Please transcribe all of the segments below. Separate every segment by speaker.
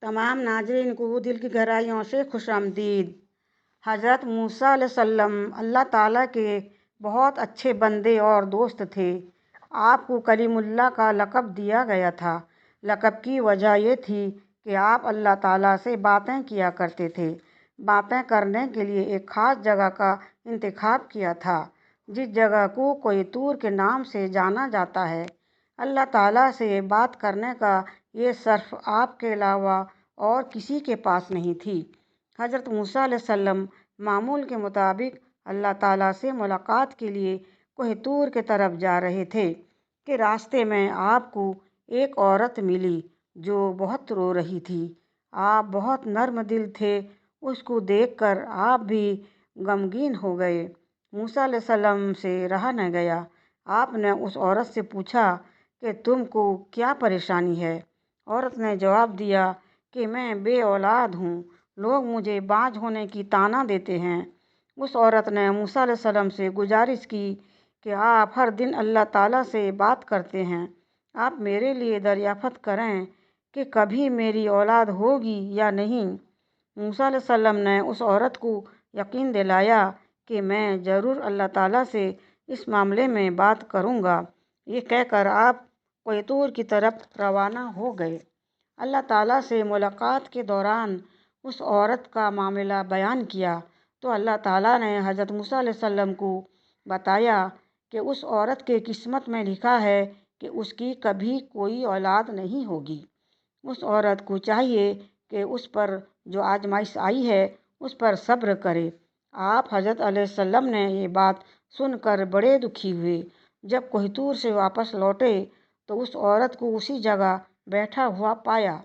Speaker 1: तमाम नाज़रीन को दिल की गहराइयों से खुश आमदीद। हज़रत मूसा अलैहिस्सलाम अल्लाह ताला के बहुत अच्छे बंदे और दोस्त थे। आपको कलीमुल्लाह का लक़ब दिया गया था। लक़ब की वजह ये थी कि आप अल्लाह ताला से बातें किया करते थे। बातें करने के लिए एक ख़ास जगह का इंतखाब किया था, जिस जगह को कोई तूर के नाम से जाना जाता है। अल्लाह ताला से बात करने का ये शर्फ़ आपके अलावा और किसी के पास नहीं थी। हज़रत मूसा अलैहिस्सलाम मामूल के मुताबिक अल्लाह ताला से मुलाकात के लिए कोहतूर के तरफ जा रहे थे कि रास्ते में आपको एक औरत मिली जो बहुत रो रही थी। आप बहुत नर्म दिल थे। उसको देखकर आप भी गमगीन हो गए। मूसा अलैहिस्सलाम से रहा न गया। आपने उस औरत से पूछा कि तुमको क्या परेशानी है। औरत ने जवाब दिया कि मैं बे औलाद हूँ। लोग मुझे बाँझ होने की ताना देते हैं। उस औरत ने मूसा अलैहिस्सलाम से गुजारिश की कि आप हर दिन अल्लाह ताला से बात करते हैं, आप मेरे लिए दरियाफ़त करें कि कभी मेरी औलाद होगी या नहीं। मूसा अलैहिस्सलाम ने उस औरत को यकीन दिलाया कि मैं ज़रूर अल्लाह ताला से इस मामले में बात करूँगा। ये कहकर आप कोहतूर की तरफ रवाना हो गए। अल्लाह ताला से मुलाकात के दौरान उस औरत का मामला बयान किया तो अल्लाह ताला ने हज़रत मूसा अलैहिस्सलाम को बताया कि उस औरत के किस्मत में लिखा है कि उसकी कभी कोई औलाद नहीं होगी। उस औरत को चाहिए कि उस पर जो आजमाइश आई है उस पर सब्र करे। आप हज़रत अलैहिस्सलाम ने ये बात सुनकर बड़े दुखी हुए। जब कोहतूर से वापस लौटे तो उस औरत को उसी जगह बैठा हुआ पाया।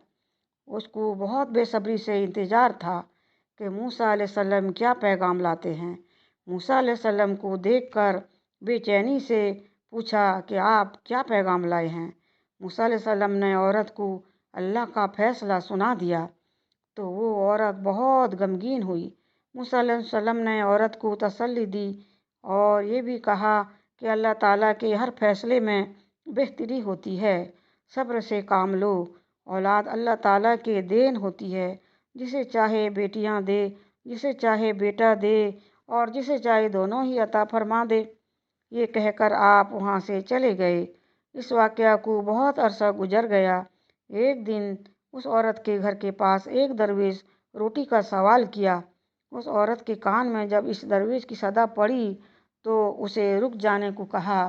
Speaker 1: उसको बहुत बेसब्री से इंतज़ार था कि मूसा अलैहिस्सलाम क्या पैगाम लाते हैं। मूसा अलैहिस्सलाम को देखकर बेचैनी से पूछा कि आप क्या पैगाम लाए हैं। मूसा अलैहिस्सलाम ने औरत को अल्लाह का फ़ैसला सुना दिया तो वो औरत बहुत गमगीन हुई। मूसा अलैहिस्सलाम ने औरत को तसल्ली दी और ये भी कहा कि अल्लाह ताला के हर फ़ैसले में बेहतरी होती है। सब्र से काम लो। औलाद अल्लाह ताला के देन होती है। जिसे चाहे बेटियां दे, जिसे चाहे बेटा दे और जिसे चाहे दोनों ही अता फरमा दे। ये कहकर आप वहाँ से चले गए। इस वाक़या को बहुत अरसा गुजर गया। एक दिन उस औरत के घर के पास एक दरवेश रोटी का सवाल किया। उस औरत के कान में जब इस दरवेश की सदा पड़ी तो उसे रुक जाने को कहा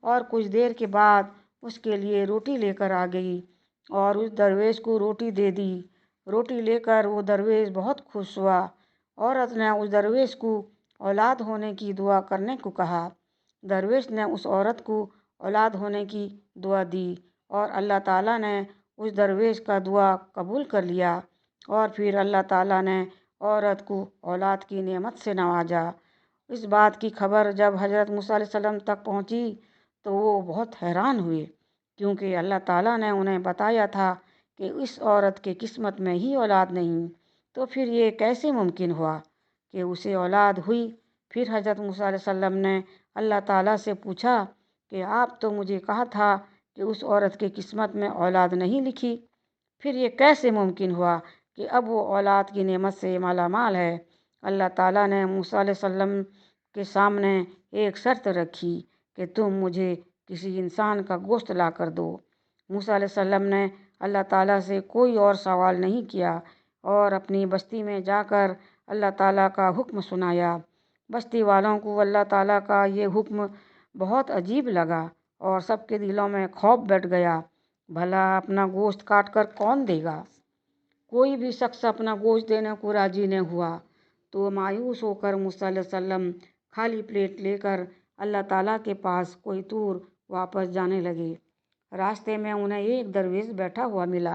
Speaker 1: और कुछ देर के बाद उसके लिए रोटी लेकर आ गई और उस दरवेश को रोटी दे दी। रोटी लेकर वो दरवेश बहुत खुश हुआ। औरत ने उस दरवेश को औलाद होने की दुआ करने को कहा। दरवेश ने उस औरत को औलाद होने की दुआ दी और अल्लाह ताला ने उस दरवेश का दुआ कबूल कर लिया और फिर अल्लाह ताला ने औरत को औलाद की नेमत से नवाजा। इस बात की खबर जब हज़रत मूसा अलैहिस्सलाम तक पहुंची तो वो बहुत हैरान हुए, क्योंकि अल्लाह ताला ने उन्हें बताया था कि इस औरत के किस्मत में ही औलाद नहीं, तो फिर ये कैसे मुमकिन हुआ कि उसे औलाद हुई। फिर हज़रत मूसा अलैहिस्सलाम ने अल्लाह ताला से पूछा कि आप तो मुझे कहा था कि उस औरत के किस्मत में औलाद नहीं लिखी, फिर ये कैसे मुमकिन हुआ कि अब वो औलाद की नेमत से मालामाल है। अल्लाह ताला ने मूसा अलैहिस्सलाम के सामने एक शर्त रखी कि तुम मुझे किसी इंसान का गोश्त ला कर दो। मूसा अलैहिस्सलाम ने अल्लाह ताला से कोई और सवाल नहीं किया और अपनी बस्ती में जाकर अल्लाह ताला का हुक्म सुनाया। बस्ती वालों को अल्लाह ताला का ये हुक्म बहुत अजीब लगा और सबके दिलों में खौफ बैठ गया। भला अपना गोश्त काट कर कौन देगा। कोई भी शख्स अपना गोश्त देने को राजी न हुआ तो मायूस होकर मूसा अलैहिस्सलाम खाली प्लेट लेकर अल्लाह ताला के पास कोहतूर वापस जाने लगे। रास्ते में उन्हें एक दरवेश बैठा हुआ मिला।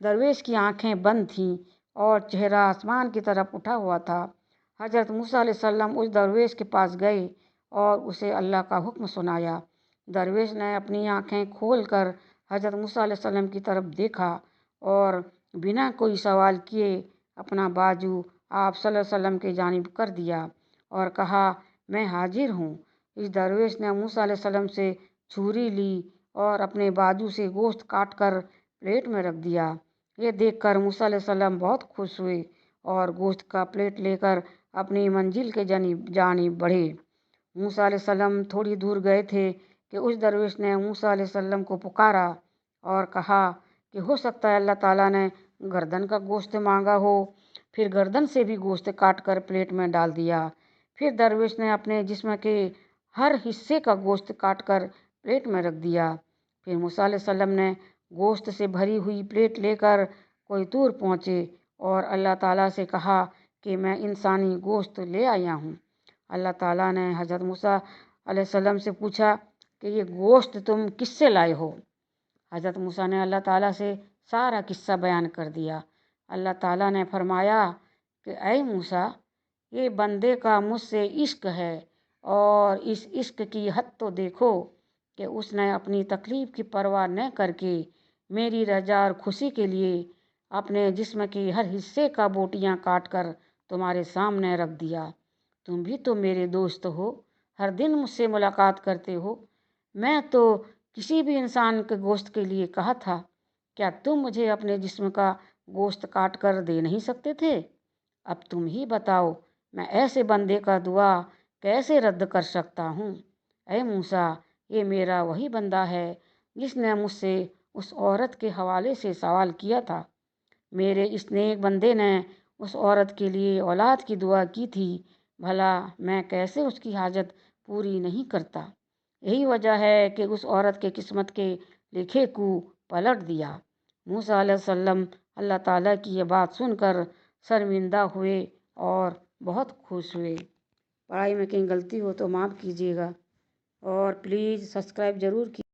Speaker 1: दरवेश की आंखें बंद थीं और चेहरा आसमान की तरफ उठा हुआ था। हज़रत मूसा अलैहिस्सलाम उस दरवेश के पास गए और उसे अल्लाह का हुक्म सुनाया। दरवेश ने अपनी आंखें खोलकर हज़रत मूसा अलैहिस्सलाम की तरफ देखा और बिना कोई सवाल किए अपना बाजू आप सल्लल्लाहु अलैहि वसल्लम की जानिब कर दिया और कहा, मैं हाजिर हूँ। इस दरवेश ने मूसा अलैहिस्सलाम से छुरी ली और अपने बाजू से गोश्त काट कर प्लेट में रख दिया। یہ دیکھ کر موسیٰ علیہ السلام بہت خوش ہوئے اور گوشت کا پلیٹ لے کر اپنی منزل کے جانب بڑھے۔ موسیٰ علیہ السلام تھوڑی دور گئے تھے کہ اس درویش نے موسیٰ علیہ السلام کو پکارا اور کہا کہ ہو سکتا ہے اللہ تعالیٰ نے گردن کا گوشت مانگا ہو۔ پھر گردن سے بھی گوشت کاٹ کر پلیٹ میں ڈال دیا۔ پھر درویش نے اپنے جسم کے ہر حصے کا گوشت کاٹ کر پلیٹ میں رکھ دیا۔ پھر موسیٰ علیہ السلام نے گوشت سے بھری ہوئی پلیٹ لے کر کوئی دور پہنچے اور اللہ تعالیٰ سے کہا کہ میں انسانی گوشت لے آیا ہوں۔ اللہ تعالیٰ نے حضرت موسیٰ علیہ السلام سے پوچھا کہ یہ گوشت تم کس سے لائے ہو؟ حضرت موسیٰ نے اللہ تعالیٰ سے سارا قصہ بیان کر دیا۔ اللہ تعالیٰ نے فرمایا کہ اے موسیٰ، یہ بندے کا مجھ سے عشق ہے، اور اس عشق کی حد تو دیکھو کہ اس نے اپنی تکلیف کی پرواہ نہ کر کے میری رضا اور خوشی کے لیے اپنے جسم کے ہر حصے کا بوٹیاں کاٹ کر تمہارے سامنے رکھ دیا۔ تم بھی تو میرے دوست ہو، ہر دن مجھ سے ملاقات کرتے ہو۔ میں تو کسی بھی انسان کے گوشت کے لیے کہا تھا، کیا تم مجھے اپنے جسم کا گوشت کاٹ کر دے نہیں سکتے تھے؟ اب تم ہی بتاؤ، میں ایسے بندے کا دعا کیسے رد کر سکتا ہوں؟ اے موسیٰ، یہ میرا وہی بندہ ہے جس نے مجھ سے اس عورت کے حوالے سے سوال کیا تھا۔ میرے اس نیک بندے نے اس عورت کے لیے اولاد کی دعا کی تھی، بھلا میں کیسے اس کی حاجت پوری نہیں کرتا؟ یہی وجہ ہے کہ اس عورت کے قسمت کے لکھے کو پلٹ دیا۔ موسیٰ علیہ السلام اللہ تعالیٰ کی یہ بات سن کر شرمندہ ہوئے اور بہت خوش ہوئے۔ پڑھائی میں کہیں غلطی ہو تو معاف کیجیے گا، اور پلیز سبسکرائب ضرور کیجیے۔